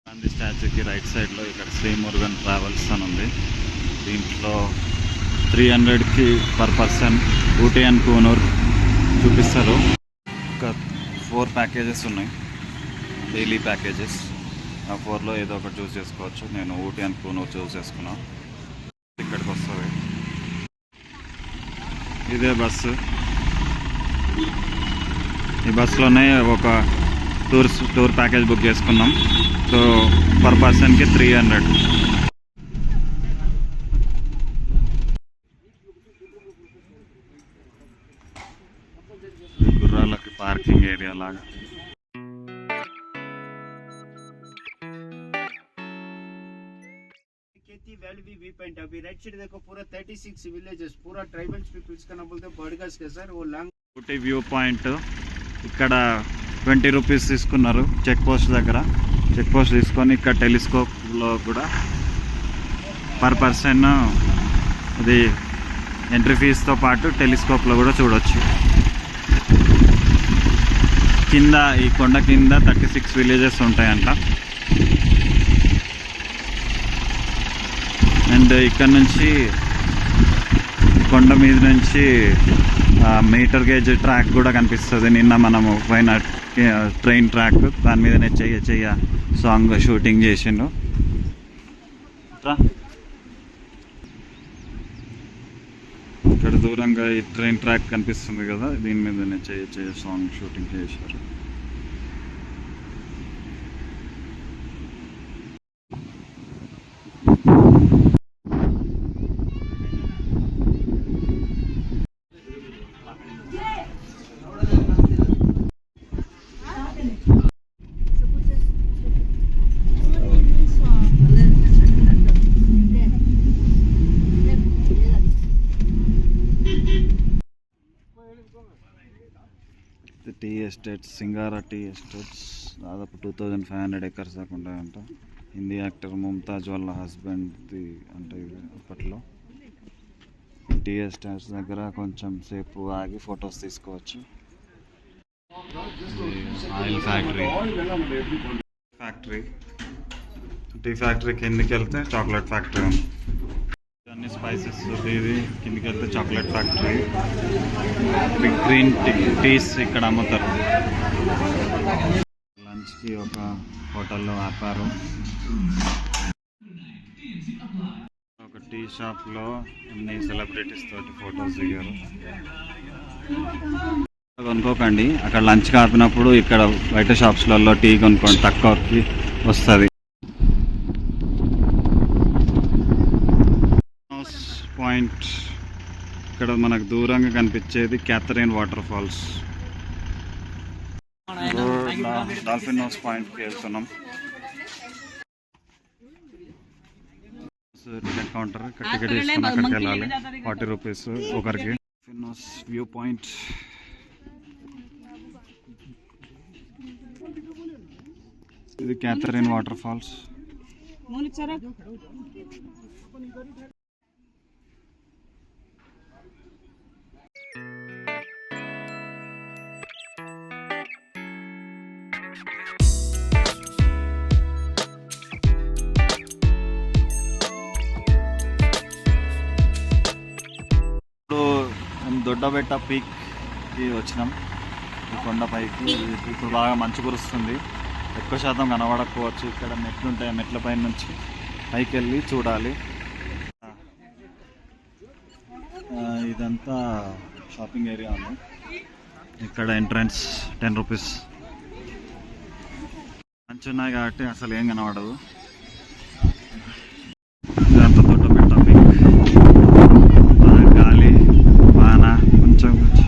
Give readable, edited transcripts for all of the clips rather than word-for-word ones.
Gandhi స్టాచ్యూకి right సైడ్లో ఇక్కడ Shri Murugan travels అని ఉంది. దీంట్లో 300కి per person Ooty and Coonoor చూపిస్తారు. ఒక 4 ప్యాకేజెస్ ఉన్నాయి, డైలీ ప్యాకేజెస్. ఆ 4లో ఏదో ఒకటి చూస్ చేసుకోవచ్చు. నేను ఊటీ అండ్ కూనూర్ చూస్ చేసుకున్నాను. ఇక్కడికి వస్తుంది. ఇదే బస్సు. ఈ బస్సులోనే ఒక టూర్ ప్యాకేజ్ బుక్ చేసుకున్నాం. సో పర్ పర్సన్కి 300. గుర్రాలకి పార్కింగ్ ఏరియా లాగా. वैली व्यू पॉइंट अभी राइट साइड देखो पूरा 36 विलेजेस पूरा ट्राइबल्स पीपल्स का नाम बोलते हैं बर्डगस के सर वो लॉन्ग ఊటీ వ్యూ పాయింట్. ఇక్కడ 20 రూపీస్ తీసుకున్నారు చెక్ పోస్ట్ దగ్గర. చెక్ పోస్ట్ తీసుకొని ఇక్కడ టెలిస్కోప్లో కూడా పర్ పర్సన్ ఇది ఎంట్రీ ఫీజుతో పాటు టెలిస్కోప్లో కూడా చూడవచ్చు. కింద ఈ కొండ కింద 36 విలేజెస్ ఉంటాయంట. అండ్ ఇక్కడ నుంచి కొండ మీద నుంచి మీటర్ గేజ్ ట్రాక్ కూడా కనిపిస్తుంది. నిన్న మనము పైన ట్రైన్ ట్రాక్ దాని మీదనే చెయ్య సాంగ్ షూటింగ్ చేసిండు. ఇక్కడ దూరంగా ఈ ట్రైన్ ట్రాక్ కనిపిస్తుంది కదా, దీని మీదనే చెయ్య సాంగ్ షూటింగ్ చేశారు. టీ ఎస్టేట్స్, సింగారా టీ ఎస్టేట్స్ దాదాపు 2500 ఎకర్స్ దాకా ఉంటాయంట. హిందీ యాక్టర్ ముంతాజ్ వాళ్ళ హస్బెండ్ది అంటే ఇది అప్పట్లో. టీ ఎస్టేట్స్ దగ్గర కొంచెం సేపు ఆగి ఫొటోస్ తీసుకోవచ్చు. ఆయిల్ ఫ్యాక్టరీ టీ ఫ్యాక్టరీ కిందికి వెళ్తే చాక్లెట్ ఫ్యాక్టరీ ఉంది. అన్ని స్పైసెస్. ఇది కిందికి వెళ్తే చాక్లెట్ ఫ్యాక్టరీ. గ్రీన్ టీస్ ఇక్కడ అమ్ముతారు. లంచ్కి ఒక హోటల్లో ఆపారు. ఒక టీ షాప్లో అన్ని సెలబ్రిటీస్ తోటి ఫొటోస్ దిగారు. కొనుక్కోకండి, అక్కడ లంచ్ ఆపినప్పుడు ఇక్కడ బయట షాప్స్లలో టీ కొనుక్కోండి, తక్కువకి వస్తుంది. పాయింట్ ఇక్కడ మనకు దూరంగా కనిపించేది Catherine water falls. Dolphin house పాయింట్కి వెళ్తున్నాం. టికెట్ కౌంటర్, ఇక్కడ టికెట్ తీసుకుని అక్కడికి వెళ్ళాలి. 40 రూపీస్ ఒకరికి. Dolphin house view point. ఇది క్యాథరిన్ వాటర్ ఫాల్స్. దొడ్డబెట్ట పీక్కి వచ్చినాం. ఈ కొండపైకి ఇప్పుడు బాగా మంచు కురుస్తుంది. ఎక్కువ శాతం కనబడకపోవచ్చు. ఇక్కడ మెట్లు ఉంటాయి, మెట్ల పైన నుంచి పైకి వెళ్ళి చూడాలి. ఇదంతా షాపింగ్ ఏరియా ఉంది. ఇక్కడ ఎంట్రన్స్ 10 రూపీస్. మంచు ఉన్నాయి కాబట్టి అసలు ఏం కనబడదు. ఇదంతా దొడ్డబెట్ట పీక్. గాలి వాన కొంచెం వస్తుంది.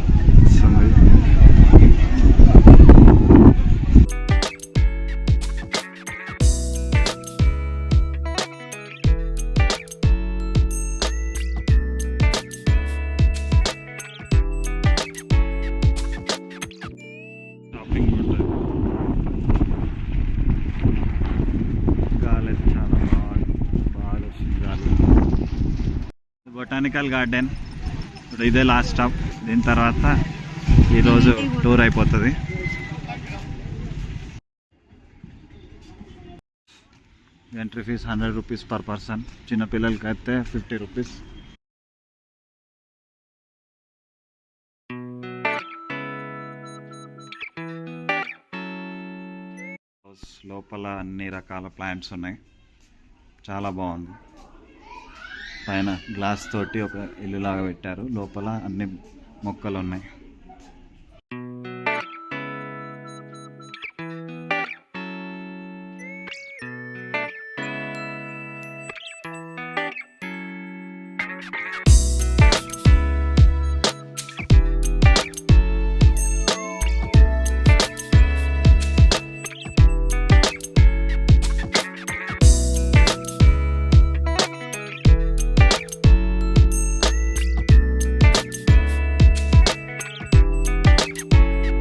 షాపింగ్ ఉంటుంది. గాలి చాలా బాగా వస్తుంది గాలి. Botanical garden. ఇప్పుడు ఇదే లాస్ట్ స్టాప్. దీని తర్వాత ఈరోజు టూర్ అయిపోతుంది. Entry fees 100 rupees per person, చిన్నపిల్లలకి అయితే 50 రూపీస్. లోపల అన్ని రకాల ప్లాంట్స్ ఉన్నాయి, చాలా బాగుంది. పైన గ్లాస్ తోటి ఒక ఇల్లు లాగా పెట్టారు, లోపల అన్ని మొక్కలు ఉన్నాయి.